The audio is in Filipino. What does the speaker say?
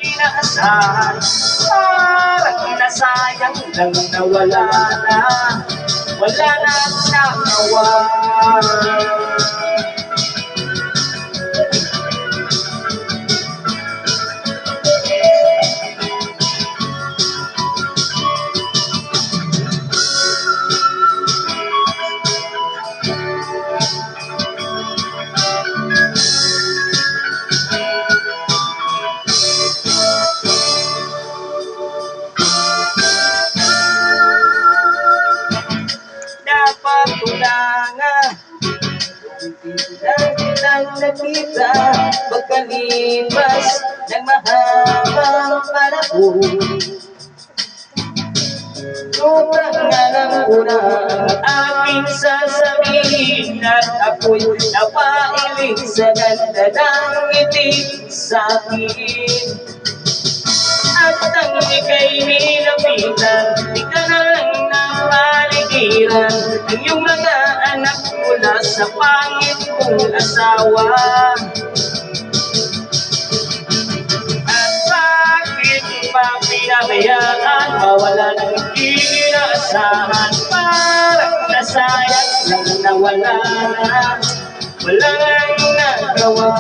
inaasahan. Parang nasayang lang na wala na nagawa. Dapat ko na nga lang kitang nakita pagkalipas ng mahabang panahon. Sobrang alam ko na ang aking sasabihin at ako'y napailing sa ganda ng ngiti sa'kin. At ang ika'y nilapitan, di ka na lang ng paligiran ang iyong mga anak mula sa pangit kong asawa. At bakit pa pinabayaan mawala ng inaasahan? Parang nasayang lang na wala nang nagawa.